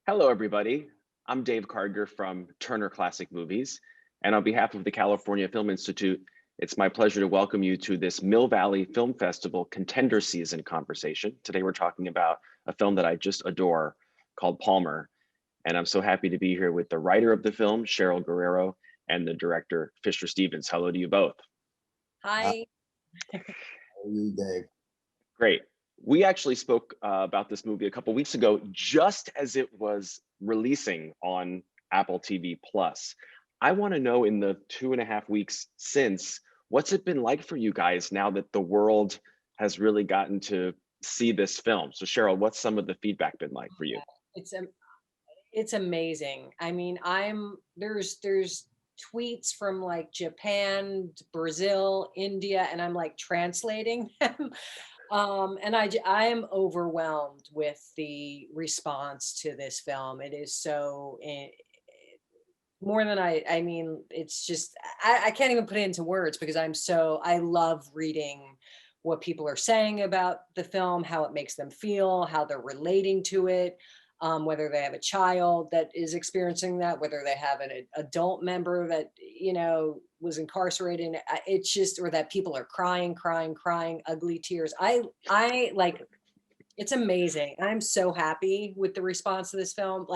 Hello, everybody. I'm Dave Karger from Turner Classic Movies. And on behalf of the California Film Institute, it's my pleasure to welcome you to this Mill Valley Film Festival Contender Season conversation. Today, we're talking about a film that I just adore called Palmer. And I'm so happy to be here with the writer of the film, Cheryl Guerriero, and the director, Fisher Stevens. Hello to you both. How Hi. are you, Dave? Great. We actually spoke about this movie a couple weeks ago, just as it was releasing on Apple TV Plus. I want to know in the 2.5 weeks since, what's it been like for you guys now that the world has really gotten to see this film? So Cheryl, what's some of the feedback been like for you? It's it's amazing. I mean, there's tweets from like Japan, Brazil, India, and I'm like translating them. And I am overwhelmed with the response to this film. It is so more than I mean, it's just I can't even put it into words because I love reading what people are saying about the film, how it makes them feel, how they're relating to it, whether they have a child that is experiencing that, whether they have an adult member that was incarcerated. It's just, or that people are crying, crying, crying, ugly tears. I like. It's amazing. I'm so happy with the response to this film.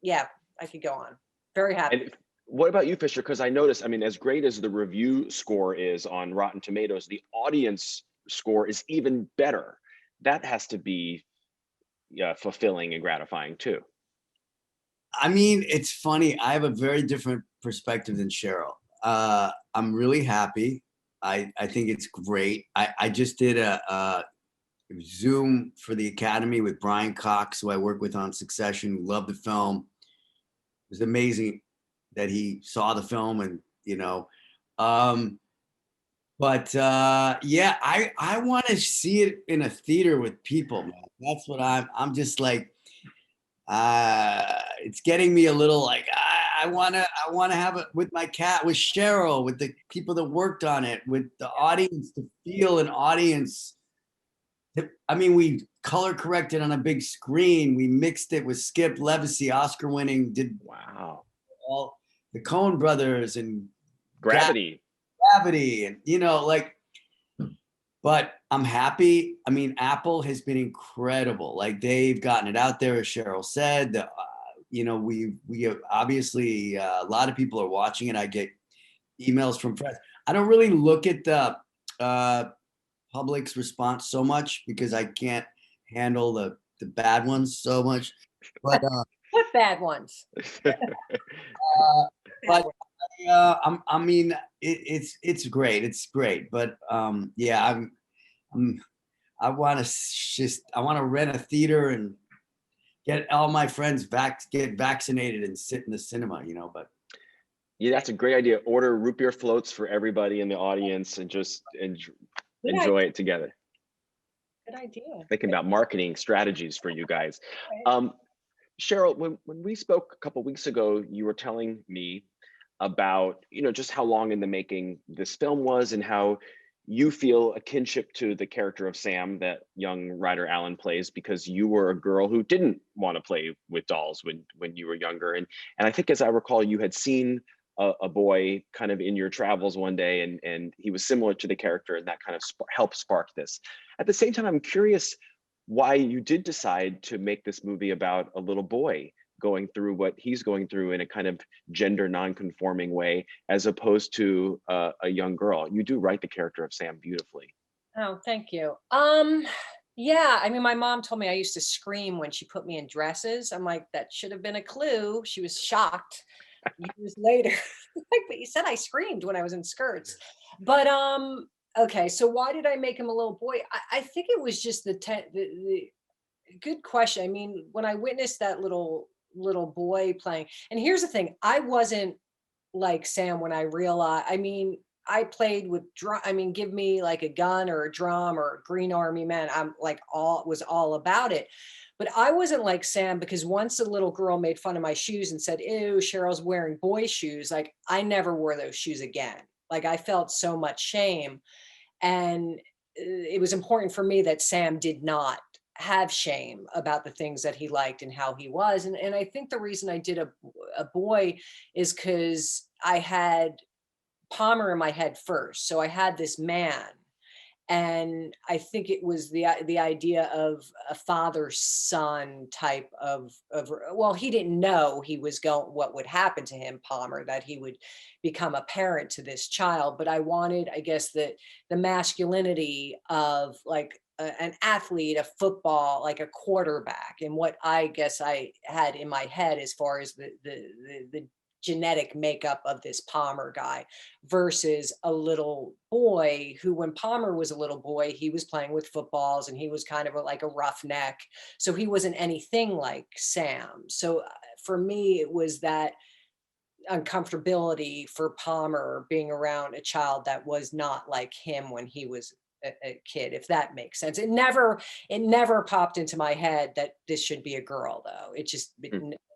Yeah, I could go on. Very happy. And what about you, Fisher? Because I noticed, I mean, as great as the review score is on Rotten Tomatoes, the audience score is even better. That has to be, yeah, fulfilling and gratifying too. I mean, it's funny. I have a very different perspective than Cheryl. I'm really happy. I think it's great. I just did a Zoom for the Academy with Brian Cox, who I work with on Succession, who loved the film. It was amazing that he saw the film um, but yeah, I want to see it in a theater with people, man. That's what I'm just like, it's getting me a little like I want to have it with my cat, with Cheryl, with the people that worked on it, with the audience, to feel an audience. I mean, we color corrected on a big screen. We mixed it with Skip Levacy, Oscar winning, did Wow. all the Coen brothers and Gravity. Gravity, and but I'm happy. I mean, Apple has been incredible. Like, they've gotten it out there, as Cheryl said. We obviously, a lot of people are watching it. I get emails from friends. I don't really look at the public's response so much because I can't handle the bad ones so much. But What bad ones? but I mean, it's great. It's great. But yeah, I want to rent a theater and get all my friends get vaccinated and sit in the cinema. But Yeah, that's a great idea. Order root beer floats for everybody in the audience and just enjoy it together. Good idea. Thinking about marketing strategies for you guys. Right. Cheryl, when we spoke a couple weeks ago, you were telling me about, just how long in the making this film was and how you feel a kinship to the character of Sam that young Ryder Allen plays because you were a girl who didn't want to play with dolls when you were younger. And I think, as I recall, you had seen a boy kind of in your travels one day, and he was similar to the character, and that kind of helped spark this. At the same time, I'm curious why you did decide to make this movie about a little boy going through what he's going through in a kind of gender non-conforming way, as opposed to a young girl. You do write the character of Sam beautifully. Oh, thank you. Yeah, I mean, my mom told me I used to scream when she put me in dresses. I'm like, that should have been a clue. She was shocked years later. Like, but you said I screamed when I was in skirts. But okay, so why did I make him a little boy? I think it was just the good question. I mean, when I witnessed that little boy playing, and here's the thing, I wasn't like Sam when I realized, I mean, I played with drum. I mean, give me like a gun or a drum or a Green Army Man. I'm like all about it. But I wasn't like Sam because once a little girl made fun of my shoes and said, "Ew, Cheryl's wearing boy shoes." Like, I never wore those shoes again. Like, I felt so much shame. And it was important for me that Sam did not have shame about the things that he liked and how he was. And I think the reason I did a boy is because I had Palmer in my head first. So I had this man. And I think it was the idea of a father-son type of, well, he didn't know he was going, what would happen to him, Palmer, that he would become a parent to this child. But I wanted, I guess, the masculinity of like an athlete, a football, like a quarterback, and what I guess I had in my head as far as the genetic makeup of this Palmer guy versus a little boy who, when Palmer was a little boy, he was playing with footballs and he was kind of like a roughneck. So he wasn't anything like Sam. So for me, it was that uncomfortability for Palmer being around a child that was not like him when he was a kid, if that makes sense. It never popped into my head that this should be a girl, though.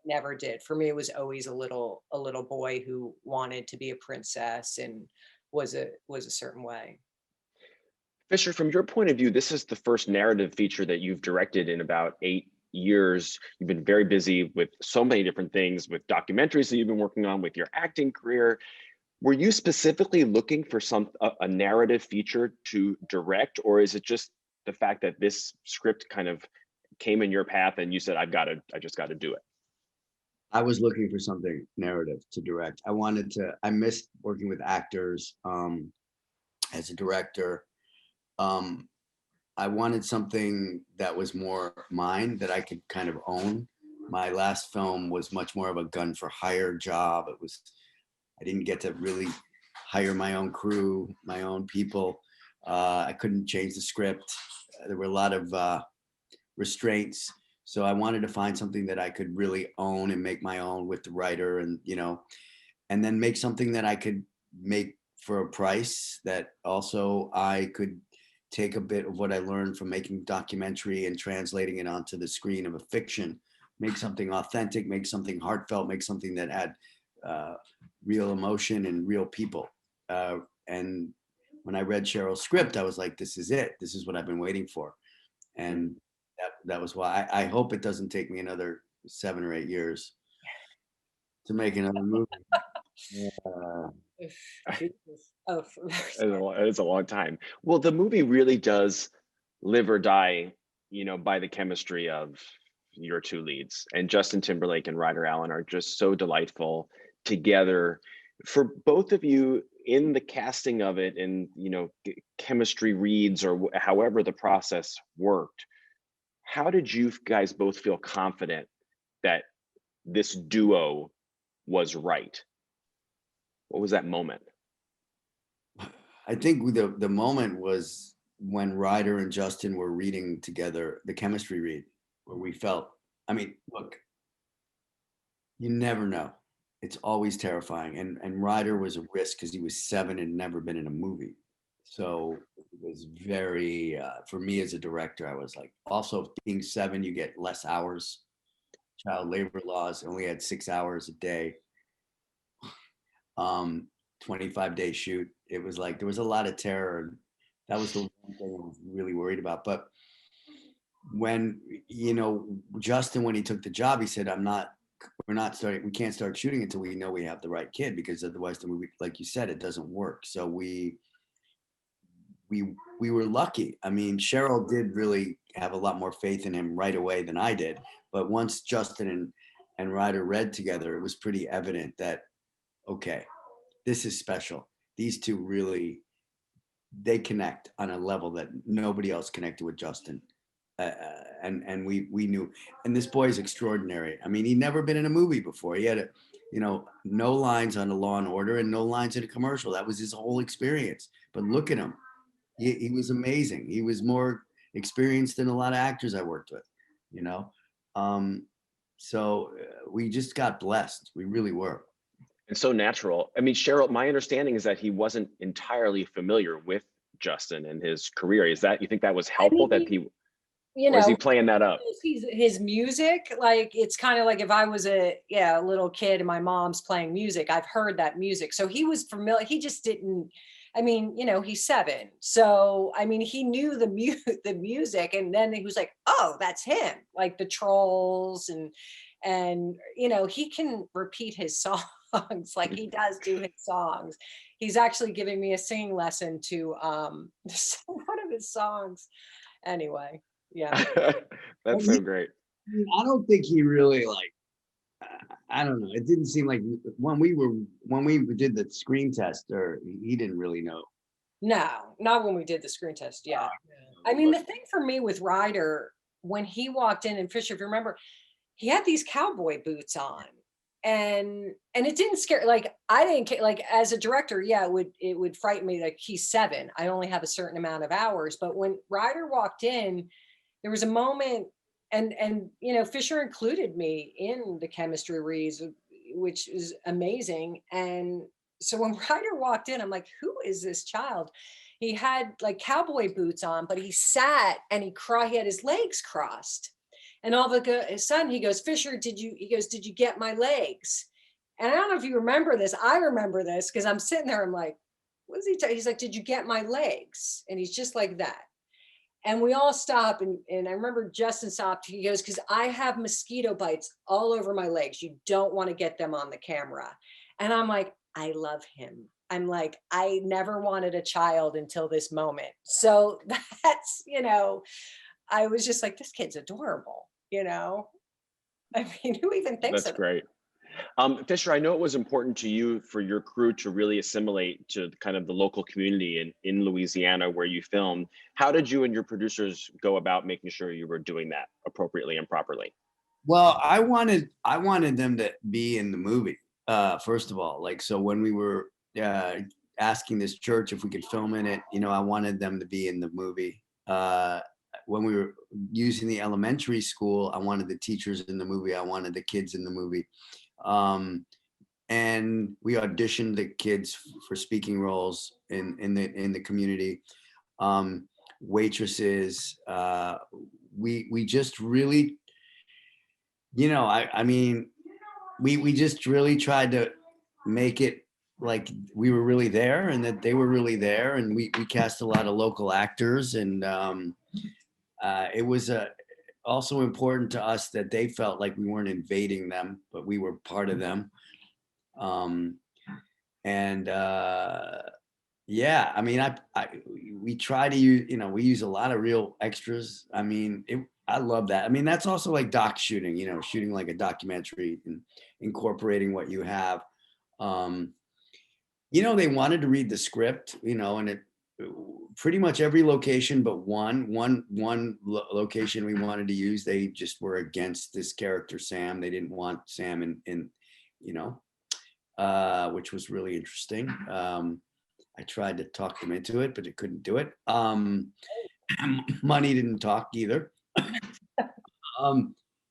Never did. For me, it was always a little boy who wanted to be a princess and was a certain way. Fisher, from your point of view, this is the first narrative feature that you've directed in about 8 years. You've been very busy with so many different things, with documentaries that you've been working on, with your acting career. Were you specifically looking for a narrative feature to direct, or is it just the fact that this script kind of came in your path and you said, I just got to do it? I was looking for something narrative to direct. I missed working with actors as a director. I wanted something that was more mine, that I could kind of own. My last film was much more of a gun for hire job. I didn't get to really hire my own crew, my own people. I couldn't change the script. There were a lot of restraints. So I wanted to find something that I could really own and make my own with the writer, and and then make something that I could make for a price that also I could take a bit of what I learned from making documentary and translating it onto the screen of a fiction, make something authentic, make something heartfelt, make something that had real emotion and real people. And when I read Cheryl's script, I was like, this is it. This is what I've been waiting for. And that was why I hope it doesn't take me another 7 or 8 years to make another movie. It's a long time. Well, the movie really does live or die, by the chemistry of your two leads. And Justin Timberlake and Ryder Allen are just so delightful together. For both of you, in the casting of it, and chemistry reads, or however the process worked, how did you guys both feel confident that this duo was right? What was that moment? I think the moment was when Ryder and Justin were reading together, the chemistry read, where we felt, look, you never know. It's always terrifying. And Ryder was a risk because he was 7 and never been in a movie. So it was very, for me as a director, I was like, also being 7, you get less hours. Child labor laws, only had 6 hours a day. 25-day shoot. It was like, there was a lot of terror. And that was the one thing I was really worried about. But when, Justin, when he took the job, he said, we can't start shooting until we know we have the right kid, because otherwise the movie, like you said, it doesn't work. So we were lucky. Cheryl did really have a lot more faith in him right away than I did. But once Justin and Ryder read together, it was pretty evident that, okay, this is special. These two really, they connect on a level that nobody else connected with Justin. And we knew, and this boy is extraordinary. He'd never been in a movie before. He had no lines on a Law and Order and no lines in a commercial. That was his whole experience. But look at him. He was amazing. He was more experienced than a lot of actors I worked with, So we just got blessed. We really were. And so natural. Cheryl, my understanding is that he wasn't entirely familiar with Justin and his career. You think that was helpful, that he, or is he playing that up? His music, like, it's kind of like if I was a little kid and my mom's playing music, I've heard that music. So he was familiar. He just didn't, he's 7. So, he knew the music, and then he was like, oh, that's him, like the trolls and you know, he can repeat his songs like he does do his songs. He's actually giving me a singing lesson to one of his songs. Anyway, yeah. That's so great. I don't think he really like, I don't know. It didn't seem like when we did the screen test, or he didn't really know. No, not when we did the screen test. Yeah. I mean, the thing for me with Ryder, when he walked in, and Fisher, if you remember, he had these cowboy boots on. And it didn't scare, like I didn't care, like as a director, yeah, it would frighten me, like he's 7. I only have a certain amount of hours. But when Ryder walked in, there was a moment, and you know, Fisher included me in the chemistry reads, which is amazing. And so when Ryder walked in, I'm like, who is this child? He had like cowboy boots on, but he sat and he had his legs crossed. And all of a sudden he goes, Fisher, he goes, did you get my legs? And I don't know if you remember this. I remember this because I'm sitting there. I'm like, what is he? He's like, did you get my legs? And he's just like that. And we all stop. And I remember Justin stopped. He goes, because I have mosquito bites all over my legs. You don't want to get them on the camera. And I'm like, I love him. I'm like, I never wanted a child until this moment. So that's, you know, I was just like, this kid's adorable, you know? I mean, who even thinks That's of it? great. Fisher, I know it was important to you for your crew to really assimilate to kind of the local community in Louisiana where you filmed. How did you and your producers go about making sure you were doing that appropriately and properly? Well, I wanted them to be in the movie. First of all, like, so when we were asking this church if we could film in it, you know, I wanted them to be in the movie. When we were using the elementary school, I wanted the teachers in the movie. I wanted the kids in the movie. And we auditioned the kids for speaking roles in the community. Waitresses. We just really, you know, I mean, we just really tried to make it like we were really there and that they were really there. And we cast a lot of local actors, and it was also important to us that they felt like we weren't invading them, but we were part of them. And yeah, I mean, we try to use, you know, we use a lot of real extras. I mean, I love that. I mean, that's also like doc shooting, you know, shooting like a documentary and incorporating what you have. You know, they wanted to read the script, you know, and it pretty much every location but one location we wanted to use, they just were against this character Sam. They didn't want Sam in you know, which was really interesting. I tried to talk them into it, but it couldn't do it. Money didn't talk either.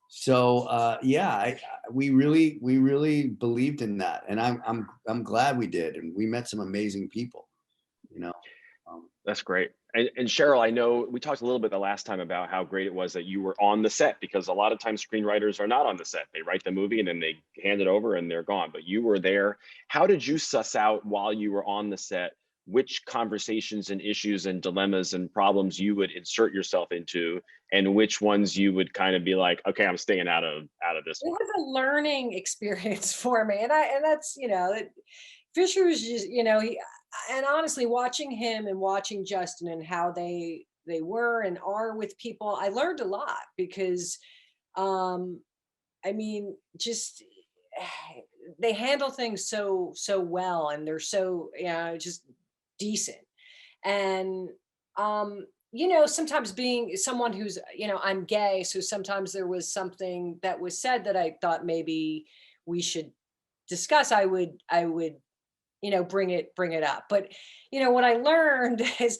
So yeah, we really believed in that, and I'm glad we did, and we met some amazing people, you know. That's great. And Cheryl, I know we talked a little bit the last time about how great it was that you were on the set, because a lot of times screenwriters are not on the set. They write the movie and then they hand it over and they're gone, but you were there. How did you suss out while you were on the set which conversations and issues and dilemmas and problems you would insert yourself into, and which ones you would kind of be like, okay, I'm staying out of this It one? was a learning experience for me. And that's, you know, Fisher was just, you know, and honestly, watching him and watching Justin and how they were and are with people, I learned a lot because, I mean, just they handle things so well, and they're so, you know, just decent. And you know, sometimes being someone who's, you know, I'm gay, so sometimes there was something that was said that I thought maybe we should discuss. I would you know, bring it up. But you know, what I learned is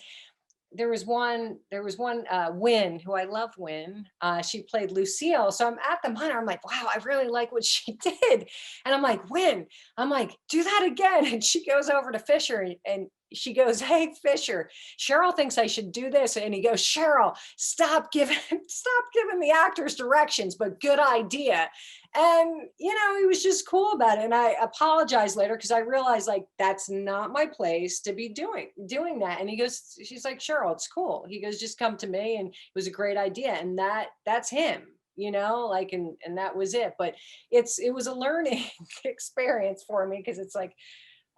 there was one Win, who I love. Win, she played Lucille. So I'm at the monitor, I'm like, wow, I really like what she did. And I'm like, Win, I'm like, do that again. And she goes over to Fisher, and she goes, "Hey, Fisher, Cheryl thinks I should do this." And he goes, "Cheryl, stop giving the actors directions, but good idea." And, he was just cool about it. And I apologized later because I realized like, that's not my place to be doing that. And she's like, "Cheryl, it's cool." He goes, "Just come to me." And it was a great idea. And that's him, like, and that was it. But it was a learning experience for me because it's like,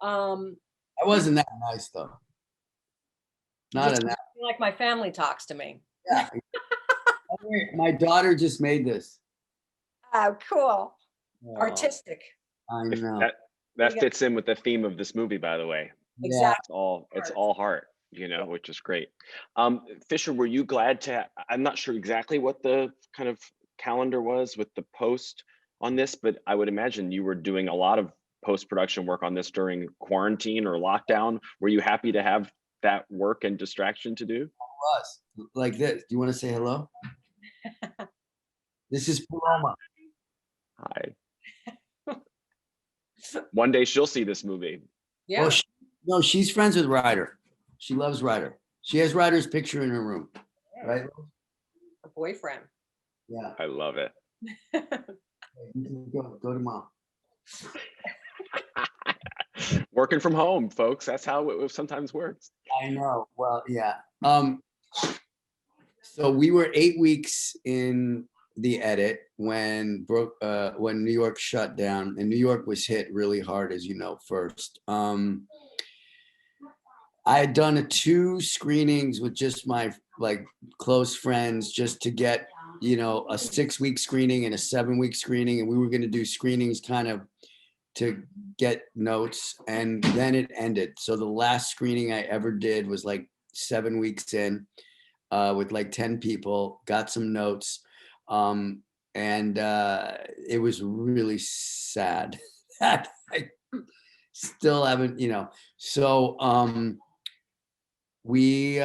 I wasn't that nice though. Not just enough. like my family talks to me. Yeah. My daughter just made this. Oh, cool. Oh, Artistic. I know. That fits in with the theme of this movie, by the way. Exactly. It's all heart, which is great. Fisher, were you glad to, I'm not sure exactly what the kind of calendar was with the post on this, but I would imagine you were doing a lot of post-production work on this during quarantine or lockdown. Were you happy to have that work and distraction to do? It was like this. Do you want to say hello? This is Paloma. Hi. One day she'll see this movie. Yeah. No, she's friends with Ryder. She loves Ryder. She has Ryder's picture in her room, right? A boyfriend. Yeah. I love it. Go to mom. Working from home, folks. That's how it sometimes works. I know. Well, yeah. So we were 8 weeks in the edit when New York shut down, and New York was hit really hard, as you know, first. I had done 2 screenings with just my close friends just to get, a 6-week screening and a 7-week screening. And we were going to do screenings kind of to get notes, and then it ended. So the last screening I ever did was 7 weeks in with 10 people, got some notes. And it was really sad that I still haven't, so we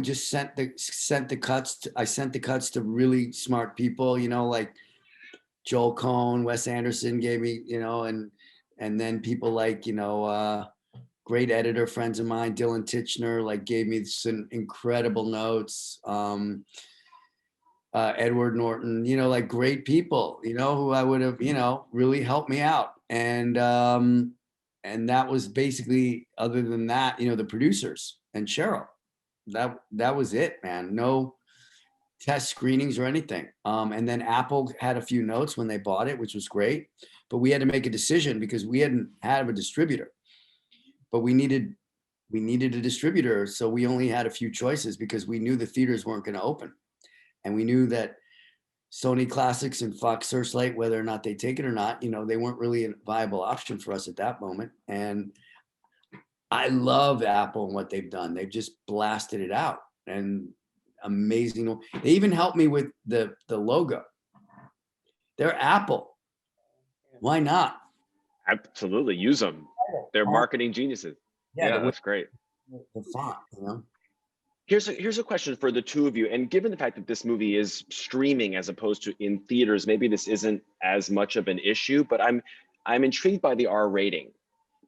just sent the cuts. I sent the cuts to really smart people, like Joel Cohn, Wes Anderson gave me, and then people like, great editor friends of mine, Dylan Titchener, gave me some incredible notes. Edward Norton, great people, who I would have, really helped me out. And that was basically, other than that, the producers and Cheryl, that was it, man. No test screenings or anything. And then Apple had a few notes when they bought it, which was great, but we had to make a decision because we hadn't had a distributor, but we needed a distributor. So we only had a few choices because we knew the theaters weren't going to open. And we knew that Sony Classics and Fox Searchlight, whether or not they take it or not, they weren't really a viable option for us at that moment. And I love Apple and what they've done. They've just blasted it out, and amazing. They even helped me with the logo. They're Apple. Why not? Absolutely. Use them. They're marketing geniuses. Yeah, that's great. The font, Here's a question for the two of you. And given the fact that this movie is streaming as opposed to in theaters, maybe this isn't as much of an issue, but I'm intrigued by the R rating,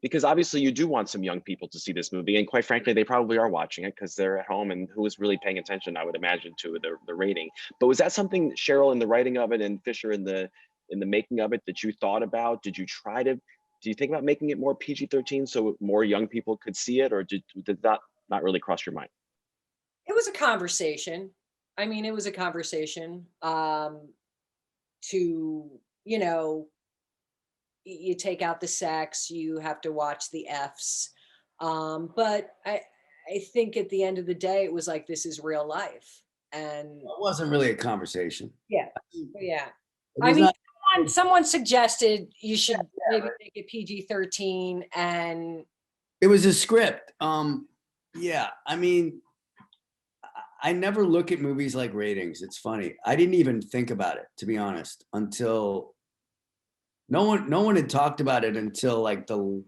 because obviously you do want some young people to see this movie. And quite frankly, they probably are watching it because they're at home, and who is really paying attention, I would imagine, to the rating. But was that something, Cheryl, in the writing of it and Fisher in the making of it, that you thought about? Do you think about making it more PG-13 so more young people could see it, or did that not really cross your mind? It was a conversation. I mean, it was a conversation to, you take out the sex, you have to watch the Fs. But I think at the end of the day, it was like, this is real life. And it wasn't really a conversation. Yeah. I mean, someone suggested you should maybe make it PG-13, and it was a script. Yeah, I mean, I never look at movies like ratings. It's funny. I didn't even think about it, to be honest, until no one had talked about it until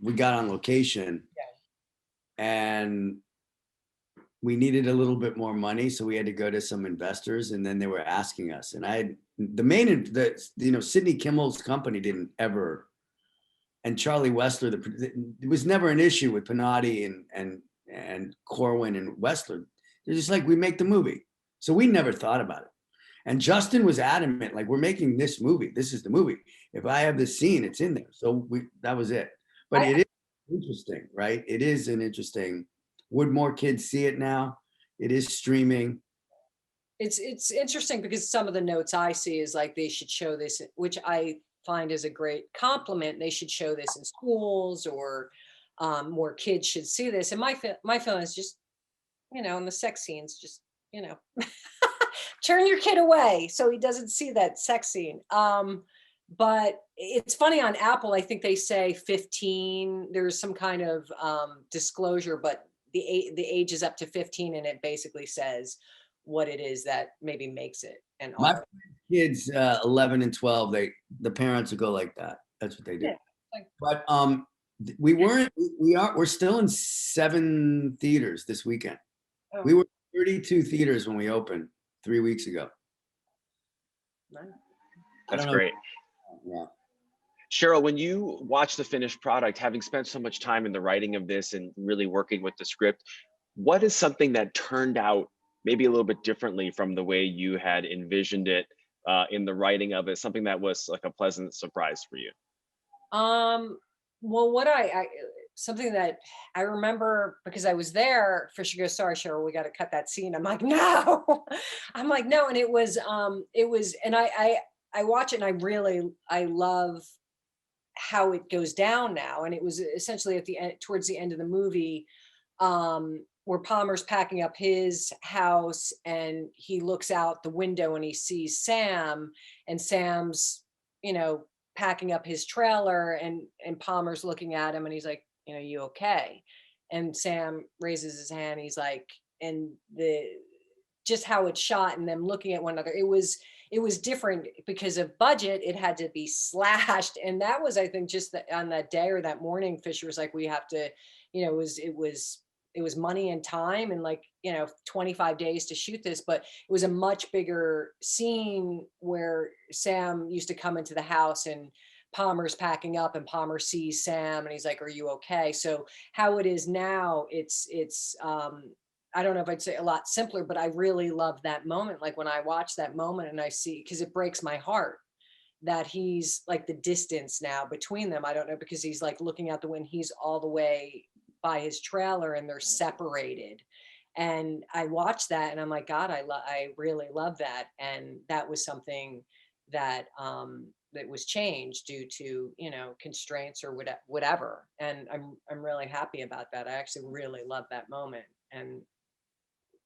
we got on location, and we needed a little bit more money, so we had to go to some investors, and then they were asking us. And Sidney Kimmel's company didn't ever, and Charlie Wessler, it was never an issue with Pinotti and and Corwin and Westler. They're just like, we make the movie. So we never thought about it. And Justin was adamant, like, we're making this movie. This is the movie. If I have this scene, it's in there. So that was it. But it is interesting, right? It is an interesting, would more kids see it now? It is streaming. It's interesting because some of the notes I see is like they should show this, which I find is a great compliment. They should show this in schools, or more kids should see this. And my feeling is just, in the sex scenes, just, turn your kid away so he doesn't see that sex scene. But it's funny, on Apple, I think they say 15. There's some kind of disclosure, but the age is up to 15, and it basically says what it is that maybe makes it. And my kids 11 and 12, the parents will go like that. That's what they do. Yeah. But we're still in 7 theaters this weekend. Oh. We were 32 theaters when we opened 3 weeks ago. That's great. Yeah. Cheryl, when you watch the finished product, having spent so much time in the writing of this and really working with the script, what is something that turned out maybe a little bit differently from the way you had envisioned it in the writing of it, something that was like a pleasant surprise for you? Well, something that I remember, because I was there, Fisher goes, sorry, Cheryl, we got to cut that scene. I'm like, no. I'm like, no. And it was, and I watch it, and I love how it goes down now. And it was essentially at the end, towards the end of the movie, where Palmer's packing up his house, and he looks out the window and he sees Sam, and Sam's, packing up his trailer, and Palmer's looking at him, and he's like, you okay? And Sam raises his hand. He's like, and just how it's shot and them looking at one another, it was different because of budget. It had to be slashed. And that was, I think, just on that day or that morning, Fisher was like, we have to, it was money and time, and 25 days to shoot this. But it was a much bigger scene where Sam used to come into the house, and Palmer's packing up, and Palmer sees Sam, and he's like, are you okay? So how it is now, it's I don't know if I'd say a lot simpler, but I really love that moment. Like when I watch that moment and I see, because it breaks my heart that he's like the distance now between them. I don't know, because he's like looking out the window, he's all the way by his trailer, and they're separated. And I watched that, and I'm like, God, I really love that. And that was something that that was changed due to constraints or whatever. And I'm really happy about that. I actually really love that moment, and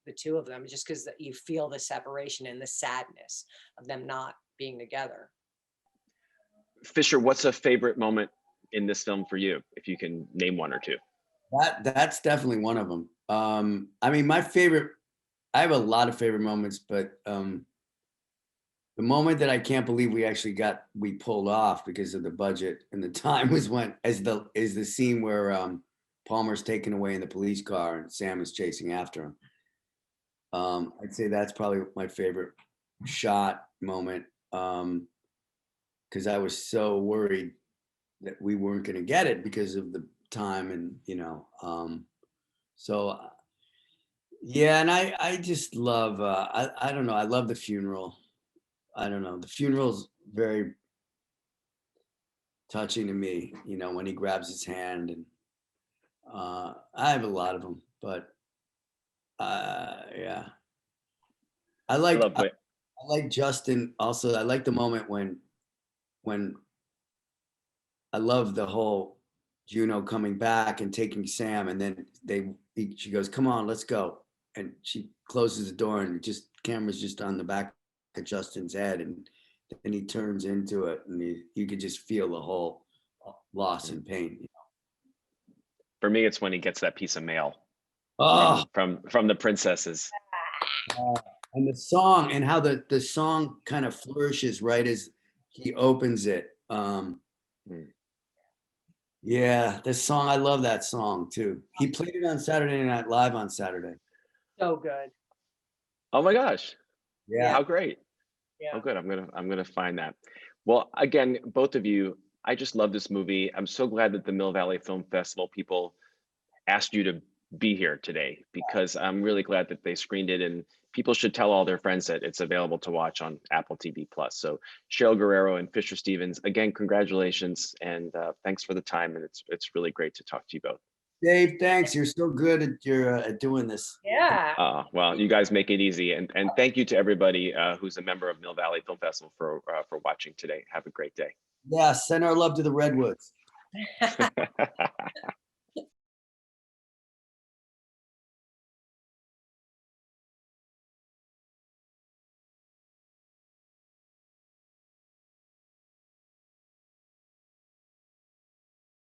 the two of them, just because you feel the separation and the sadness of them not being together. Fisher, what's a favorite moment in this film for you, if you can name one or two? That's definitely one of them. I mean, I have a lot of favorite moments, but the moment that I can't believe we pulled off because of the budget and the time was is the scene where Palmer's taken away in the police car and Sam is chasing after him. I'd say that's probably my favorite shot moment, because I was so worried that we weren't going to get it because of the time, and so yeah. And I just love I don't know, I love the funeral. I don't know, the funeral's very touching to me, when he grabs his hand. And I have a lot of them, but yeah, I like Justin also. I like the moment when I love the whole Juno coming back and taking Sam, and then she goes, come on, let's go. And she closes the door, and camera's just on the back of Justin's head, and then he turns into it, and you could just feel the whole loss and pain. For me, it's when he gets that piece of mail from the princesses. And the song, and how the song kind of flourishes right as he opens it. Yeah, this song, I love that song too. He played it on Saturday Night Live on Saturday. So good. Oh my gosh. Yeah. How great. Yeah. Oh good. I'm gonna find that. Well, again, both of you, I just love this movie. I'm so glad that the Mill Valley Film Festival people asked you to be here today, because I'm really glad that they screened it, and people should tell all their friends that it's available to watch on Apple TV Plus. So Cheryl Guerriero and Fisher Stevens, again, congratulations, and thanks for the time. And it's really great to talk to you both. Dave, thanks. You're so good at doing this. Yeah. Well, you guys make it easy, and thank you to everybody who's a member of Mill Valley Film Festival for watching today. Have a great day. Yeah, send our love to the Redwoods.